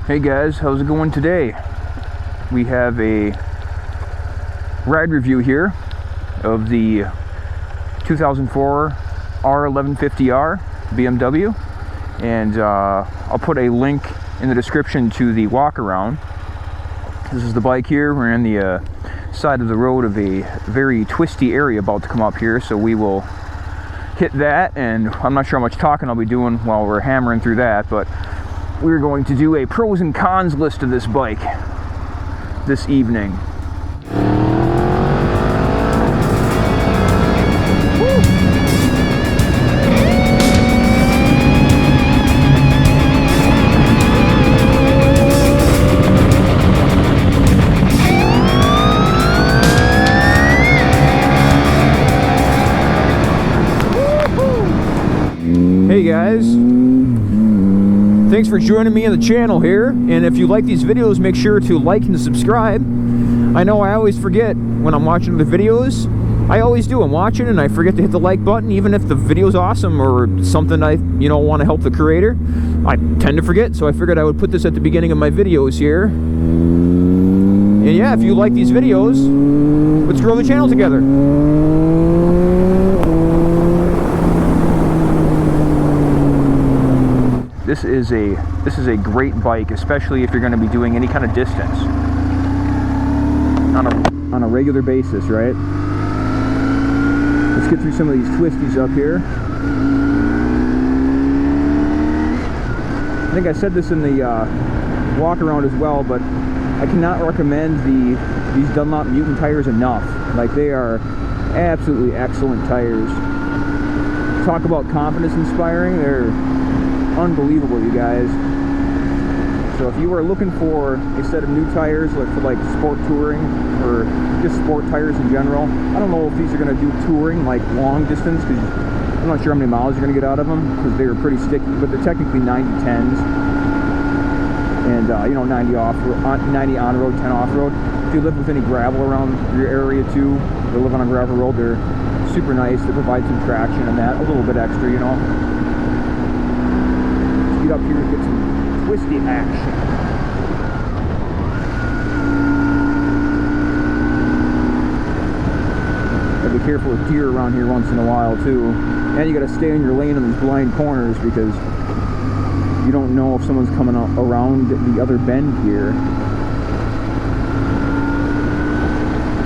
Hey guys, how's it going today? We have a ride review here of the 2004 R1150R BMW, and I'll put a link in the description to the Walkaround. This is the bike here. We're on the side of the road of a very twisty area about to come up here, so we will hit that, and I'm not sure how much talking I'll be doing while we're hammering through that, but we're going to do a pros and cons list of this bike this evening. Hey guys, thanks for joining me on the channel here, and if you like these videos, make sure to like and subscribe. I know I always forget when I'm watching the videos. I always do. I'm watching and I forget to hit the like button, even if the video's awesome or something I want to help the creator. I tend to forget, so I figured I would put this at the beginning of my videos here. And yeah, if you like these videos, let's grow the channel together. This is a great bike, especially if you're going to be doing any kind of distance on a regular basis, right? Let's get through some of these twisties up here. I think I said this in the Walkaround as well, but I cannot recommend these Dunlop Mutant tires enough. Like, they are absolutely excellent tires. Talk about confidence inspiring. They're unbelievable, you guys. So if you are looking for a set of new tires, like for sport touring or just sport tires in general, I don't know if these are going to do touring, like long distance, because I'm not sure how many miles you're going to get out of them, because they are pretty sticky, but they're technically 90-10s, and 90 off-road, 90 on-road, 10 off-road. If you live with any gravel around your area too, or live on a gravel road, they're super nice. They provide some traction and that, a little bit extra, you know. Up here to get some twisty action. Gotta be careful with deer around here once in a while too, and you gotta stay in your lane in these blind corners because you don't know if someone's coming around the other bend here.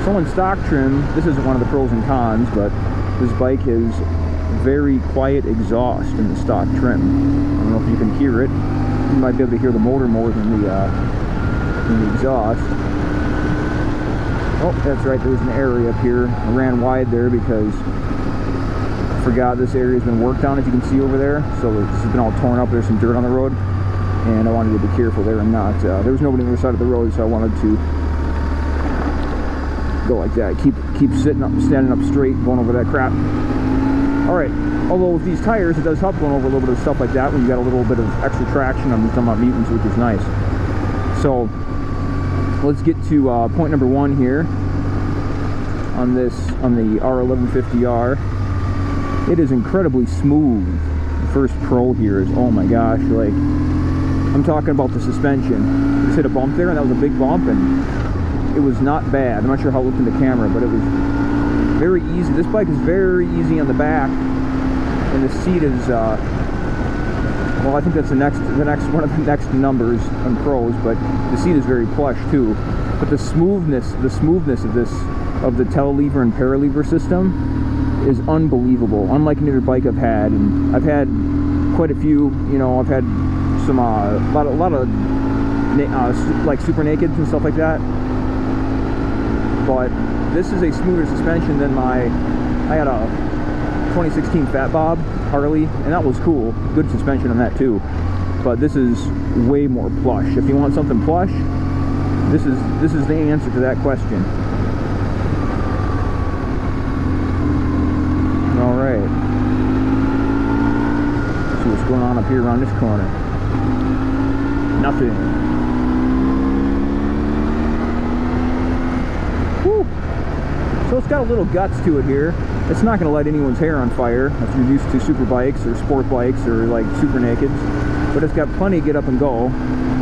So in stock trim, this isn't one of the pros and cons, but this bike has very quiet exhaust in the stock trim. I don't know if you can hear it. You might be able to hear the motor more than the exhaust. Oh, that's right, there was an area up here. I ran wide there because I forgot this area has been worked on, if you can see over there. So this has been all torn up. There's some dirt on the road, and I wanted to be careful there and not. There was nobody on the other side of the road, so I wanted to go like that. Keep sitting up, standing up straight, going over that crap. Alright, although with these tires, it does help going over a little bit of stuff like that when you got a little bit of extra traction on these Dunlop Mutants, which is nice. So, let's get to point number one here on the R1150R. It is incredibly smooth. The first pro here is, oh my gosh, like, I'm talking about the suspension. Just hit a bump there, and that was a big bump, and it was not bad. I'm not sure how it looked in the camera, but it was very easy. This bike is very easy on the back, and the seat is well, I think that's the next one of the next numbers on pros, but the seat is very plush too. But the smoothness of the telelever and paralever system is unbelievable, unlike any other bike I've had. And I've had quite a few, I've had some a lot of like super nakeds and stuff like that, but this is a smoother suspension than I had a 2016 Fat Bob Harley, and that was cool. Good suspension on that too. But this is way more plush. If you want something plush, this is the answer to that question. All right. Let's see what's going on up here around this corner. Nothing. Woo. So it's got a little guts to it here. It's not going to light anyone's hair on fire if you're used to super bikes or sport bikes or like super nakeds, but it's got plenty of get up and go.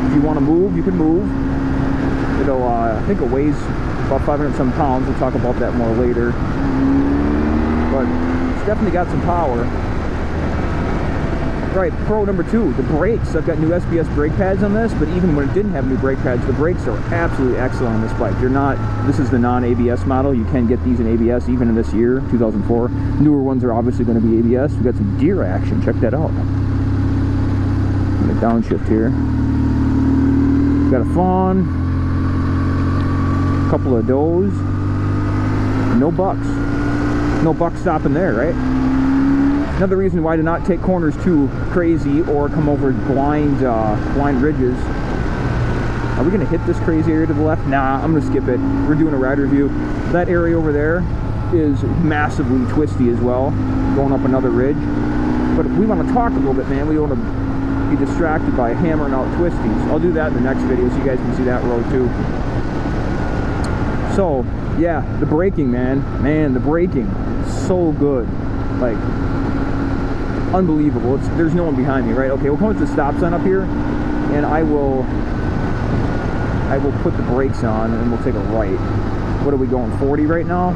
If you want to move, you can move. It'll, I think it weighs about 500 some pounds. We'll talk about that more later. But it's definitely got some power. Right, pro number 2, the brakes. I've got new SBS brake pads on this, but even when it didn't have new brake pads, the brakes are absolutely excellent on this bike. They're not, this is the non-ABS model. You can get these in ABS even in this year, 2004. Newer ones are obviously going to be ABS. We've got some deer action. Check that out. I'm going to downshift here. We've got a fawn, a couple of does, no bucks. No bucks stopping there, right? Another reason why to not take corners too crazy or come over blind ridges. Are we going to hit this crazy area to the left? Nah, I'm going to skip it. We're doing a ride review. That area over there is massively twisty as well, going up another ridge. But if we want to talk a little bit, man, we don't want to be distracted by hammering out twisties. I'll do that in the next video so you guys can see that road too. So, yeah, the braking, man, the braking, so good. Like, unbelievable. There's no one behind me, right? Okay, we'll come to the stop sign up here, and I will put the brakes on, and we'll take a right. What are we going, 40 right now?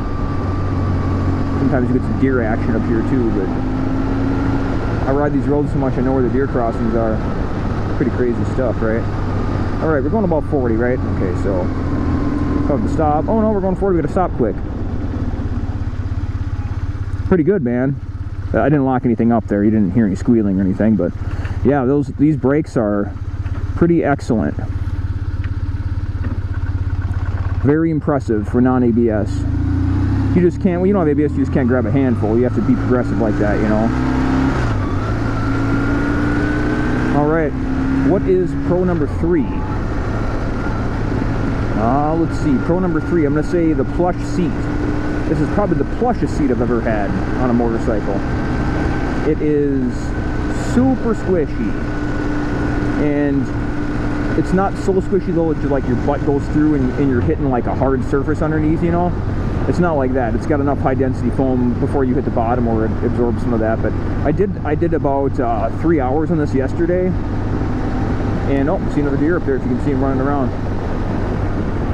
Sometimes you get some deer action up here too, but I ride these roads so much I know where the deer crossings are. Pretty crazy stuff, right? Alright, we're going about 40, right? Okay, so come to stop. Oh no, we're going 40, we gotta stop quick. Pretty good, man. I didn't lock anything up there. You didn't hear any squealing or anything, but yeah, these brakes are pretty excellent. Very impressive for non-ABS. You just can't, well, you don't have ABS, you just can't grab a handful. You have to be progressive like that, you know. Alright, what is pro number 3? Let's see, pro number 3, I'm going to say the plush seat. This is probably the plushest seat I've ever had on a motorcycle. It is super squishy, and it's not so squishy though it's like your butt goes through and you're hitting like a hard surface underneath, you know. It's not like that. It's got enough high density foam before you hit the bottom or it absorbs some of that. But I did about 3 hours on this yesterday, and oh, see another deer up there if you can see him running around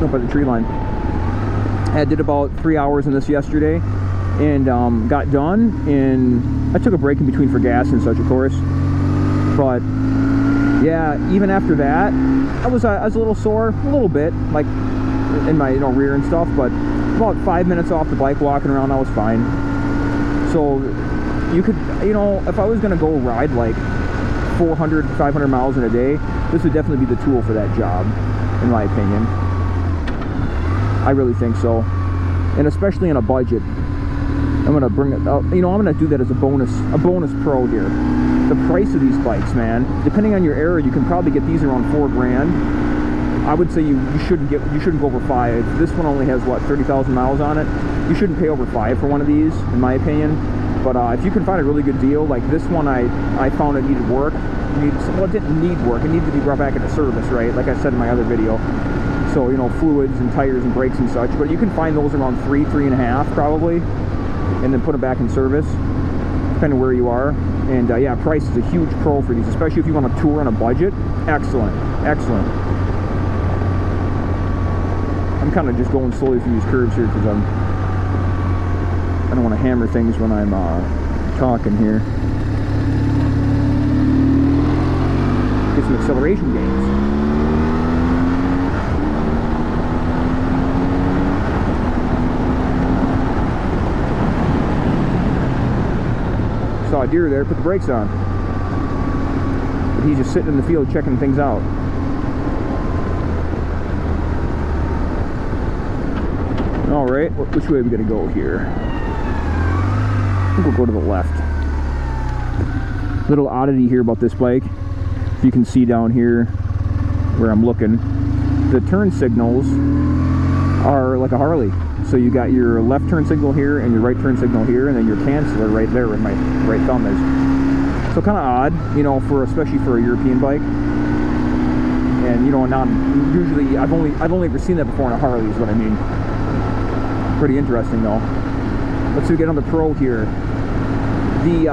up by the tree line. I did about 3 hours on this yesterday, and got done, and I took a break in between for gas and such, of course. But yeah, even after that, I was a little sore, a little bit, like in my rear and stuff. But about 5 minutes off the bike, walking around, I was fine. So you could, if I was gonna go ride like 400, 500 miles in a day, this would definitely be the tool for that job, in my opinion. I really think so, and especially on a budget. I'm gonna bring it up. I'm gonna do that as a bonus pro here. The price of these bikes, man. Depending on your era, you can probably get these around $4 grand. I would say you shouldn't go over 5. This one only has what, 30,000 miles on it. You shouldn't pay over 5 for one of these, in my opinion. But if you can find a really good deal, like this one, I found it needed work. Well, it didn't need work. It needed to be brought back into service, right? Like I said in my other video. So, fluids and tires and brakes and such. But you can find those around 3.5 probably, and then put them back in service, depending on where you are. And yeah, price is a huge pro for these, especially if you want to tour on a budget. Excellent, excellent. I'm kind of just going slowly through these curves here because I don't want to hammer things when I'm talking here. Get some acceleration gains. Saw a deer there, put the brakes on. But he's just sitting in the field checking things out. Alright, which way are we going to go here? I think we'll go to the left. Little oddity here about this bike. If you can see down here where I'm looking, the turn signals are like a Harley. So you got your left turn signal here and your right turn signal here, and then your canceller right there where my right thumb is. So kind of odd, especially for a European bike. And usually I've only ever seen that before on a Harley is what I mean. Pretty interesting though. Let's get on the pro here. The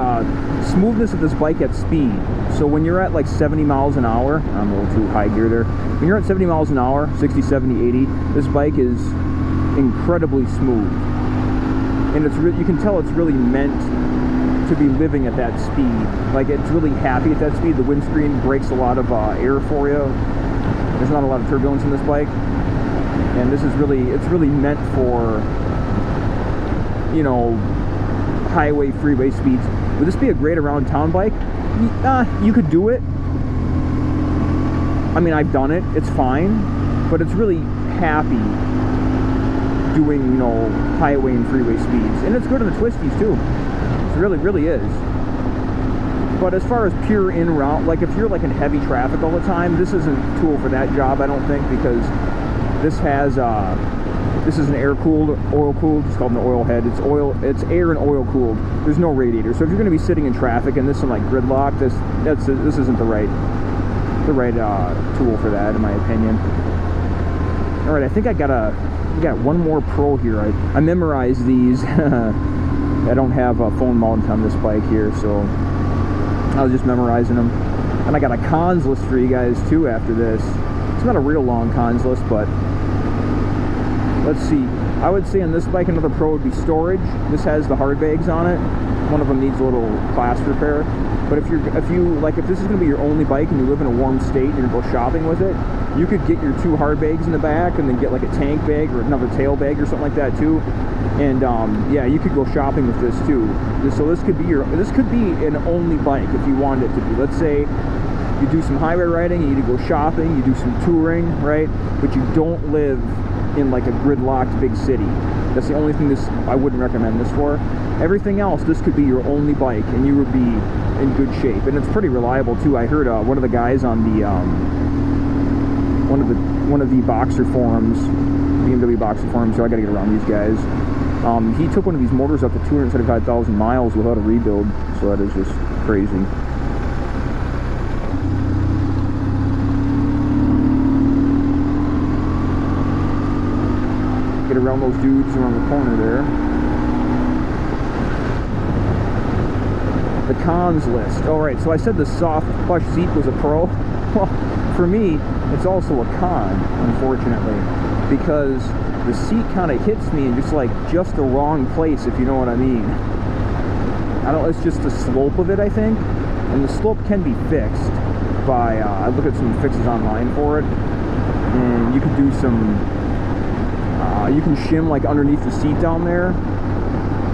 smoothness of this bike at speed. So when you're at like 70 miles an hour, I'm a little too high gear there. When you're at 70 miles an hour, 60, 70, 80, this bike is incredibly smooth. And it's you can tell it's really meant to be living at that speed. Like, it's really happy at that speed. The windscreen breaks a lot of air for you. There's not a lot of turbulence in this bike. And this is really, it's really meant for, you know, highway, freeway speeds. Would this be a great around town bike? You could do it. I mean, I've done it. It's fine. But it's really happy doing, you know, highway and freeway speeds. And it's good in the twisties too. It really, really is. But as far as pure in-route, like if you're like in heavy traffic all the time, this isn't a tool for that job, I don't think, because this has, this is an air-cooled, oil-cooled, it's called an oil head. It's air and oil-cooled. There's no radiator. So if you're going to be sitting in traffic and this is like gridlock, this isn't the right tool for that, in my opinion. All right, I think I got one more pro here. I memorized these. I don't have a phone mount on this bike here, so I was just memorizing them. And I got a cons list for you guys too after this. It's not a real long cons list, but let's see. I would say on this bike another pro would be storage. This has the hard bags on it. One of them needs a little class repair. But if this is going to be your only bike and you live in a warm state and you're going to go shopping with it, you could get your 2 hard bags in the back and then get like a tank bag or another tail bag or something like that too. And yeah, you could go shopping with this too. So this could be an only bike if you wanted it to be. Let's say you do some highway riding, you need to go shopping, you do some touring, right? But you don't live in like a gridlocked big city. That's the only thing I wouldn't recommend this for. Everything else, this could be your only bike and you would be in good shape. And it's pretty reliable too. I heard one of the guys on the one of the boxer forums, BMW boxer forums, so I gotta get around these guys. He took one of these motors up to 275,000 miles without a rebuild, so that is just crazy. Get around those dudes around the corner there. The cons list. Alright, so I said the soft plush seat was a pro. Well, for me, it's also a con, unfortunately, because the seat kind of hits me in just the wrong place, if you know what I mean. It's just the slope of it, I think. And the slope can be fixed by, I looked at some fixes online for it, and you could do some, you can shim like underneath the seat down there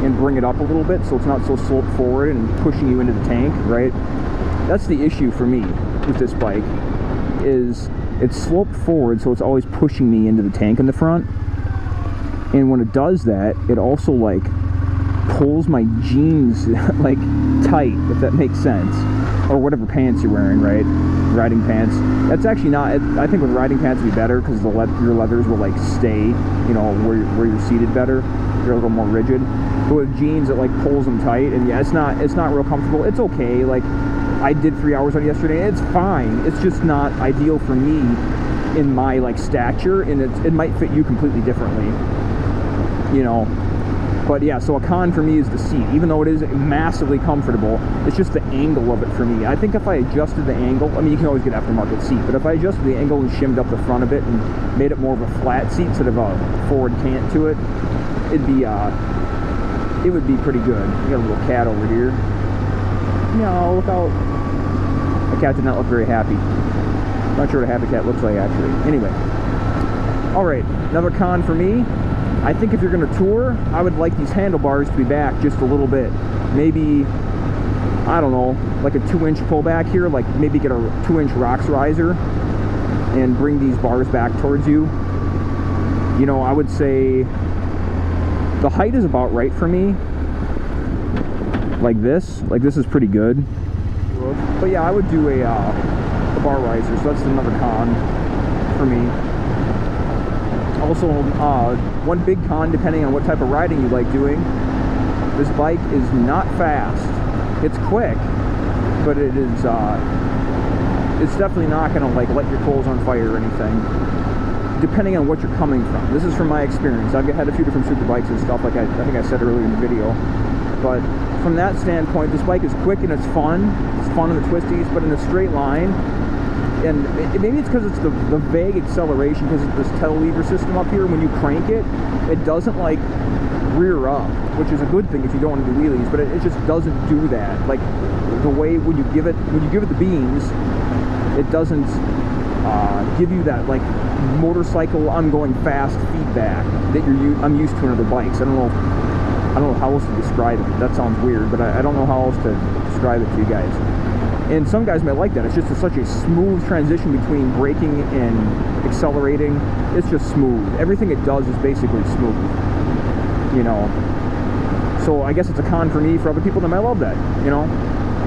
and bring it up a little bit so it's not so sloped forward and pushing you into the tank, right? That's the issue for me with this bike, is it's sloped forward, so it's always pushing me into the tank in the front. And when it does that, it also like pulls my jeans like tight, if that makes sense, or whatever pants you're wearing, right? Riding pants. That's actually not. I think with riding pants it'd be better because your leathers will like stay, you know, where you're seated better. They're a little more rigid. But with jeans, it like pulls them tight, and yeah, it's not real comfortable. It's okay. Like I did 3 hours on it yesterday. It's fine. It's just not ideal for me in my like stature, and it might fit you completely differently, you know. But yeah, so a con for me is the seat. Even though it is massively comfortable, it's just the angle of it for me. I think if I adjusted the angle, I mean, you can always get aftermarket seat, but if I adjusted the angle and shimmed up the front of it and made it more of a flat seat instead of a forward cant to it, it would be pretty good. We got a little cat over here. No, look out. The cat did not look very happy. Not sure what a happy cat looks like, actually. Anyway. Alright, another con for me. I think if you're going to tour, I would like these handlebars to be back just a little bit. Maybe, I don't know, like a 2-inch pullback here. Like maybe get a 2-inch rocks riser and bring these bars back towards you. You know, I would say the height is about right for me. Like this is pretty good. But yeah, I would do a bar riser, so that's another con for me. Also, one big con, depending on what type of riding you like doing, this bike is not fast. It's quick, but it is, it's definitely not going to like let your coals on fire or anything, depending on what you're coming from. This is from my experience. I've had a few different super bikes and stuff, like I think I said earlier in the video, but from that standpoint, this bike is quick and it's fun. It's fun in the twisties, but in a straight line. And maybe it's because it's the vague acceleration, because of this telelever system up here. When you crank it, it doesn't like rear up, which is a good thing if you don't want to do wheelies, but it just doesn't do that. Like the way when you give it the beans, it doesn't give you that like motorcycle I'm going fast feedback that I'm used to in other bikes. I don't know how else to describe it. That sounds weird, but I don't know how else to describe it to you guys. And some guys might like that. It's just such a smooth transition between braking and accelerating. It's just smooth. Everything it does is basically smooth, you know. So I guess it's a con for me. For other people, they might love that, you know.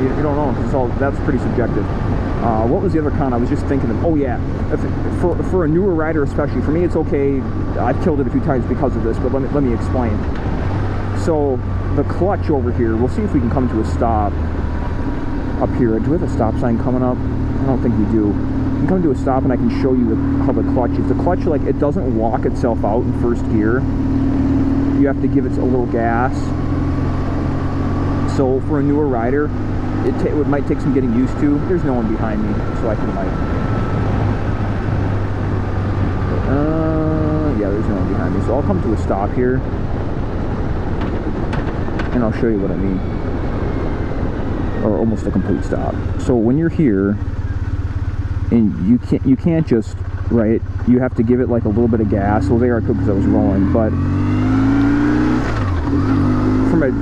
You don't know. That's pretty subjective. What was the other con I was just thinking of? Oh yeah, for a newer rider especially. For me, it's okay. I've killed it a few times because of this, but let me explain. So the clutch over here, we'll see if we can come to a stop up here. Do we have a stop sign coming up? I don't think we do. We can come to a stop and I can show you how the clutch is. The clutch, like, it doesn't walk itself out in first gear. You have to give it a little gas. So for a newer rider, it might take some getting used to. There's no one behind me, so I can like... yeah, there's no one behind me. So I'll come to a stop here. And I'll show you what I mean. Or almost a complete stop. So when you're here, and you can't just, right, you have to give it like a little bit of gas. Well, there I could because I was rolling, but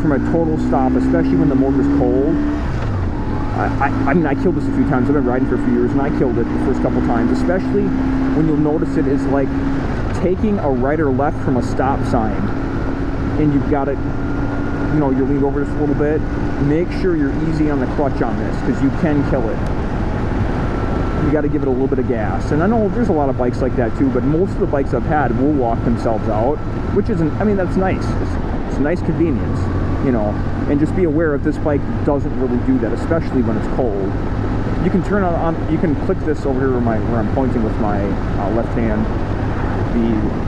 from a total stop, especially when the motor's cold, I mean, I killed this a few times. I've been riding for a few years, and I killed it the first couple times, especially when you'll notice it is like taking a right or left from a stop sign, and you've got it, you know, you lean over just a little bit. Make sure you're easy on the clutch on this, because you can kill it. You got to give it a little bit of gas. And I know there's a lot of bikes like that too, but most of the bikes I've had will walk themselves out, which isn't, I mean, that's nice. It's a nice convenience, you know. And just be aware if this bike doesn't really do that, especially when it's cold. You can turn on you can click this over here where I'm pointing with my left hand.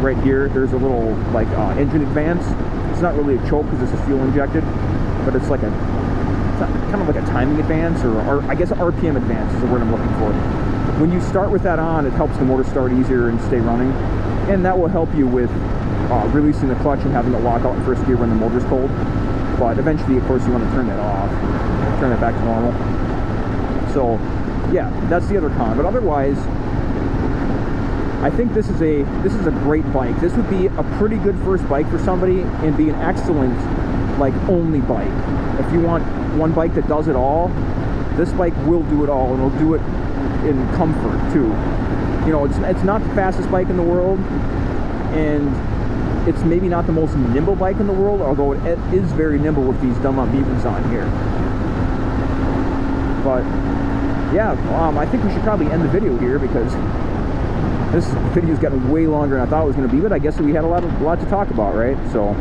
Right here, there's a little like engine advance. It's not really a choke because this is fuel injected, but it's like kind of like a timing advance, or I guess RPM advance is the word I'm looking for. When you start with that on, it helps the motor start easier and stay running, and that will help you with releasing the clutch and having it lock out in first gear when the motor's cold. But eventually, of course, you want to turn that off, turn it back to normal. So yeah, that's the other con. But otherwise, I think this is a great bike. This would be a pretty good first bike for somebody, and be an excellent like only bike. If you want one bike that does it all, this bike will do it all, and it'll do it in comfort too. You know, it's not the fastest bike in the world, and it's maybe not the most nimble bike in the world, although it is very nimble with these Dunlop Mutants on here. But yeah, I think we should probably end the video here, because this video's gotten way longer than I thought it was going to be, but I guess we had a lot to talk about, right? So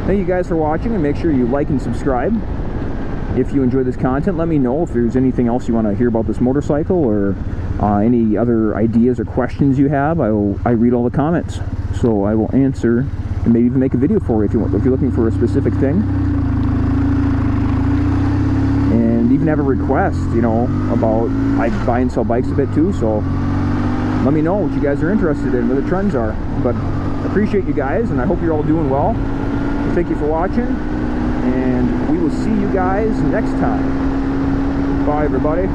thank you guys for watching, and make sure you like and subscribe. If you enjoy this content, let me know if there's anything else you want to hear about this motorcycle, or any other ideas or questions you have. I read all the comments, so I will answer and maybe even make a video for you if you want, if you're looking for a specific thing. And even have a request, you know, about, I buy and sell bikes a bit too, so let me know what you guys are interested in, what the trends are. But I appreciate you guys, and I hope you're all doing well. Thank you for watching, and we will see you guys next time. Bye, everybody.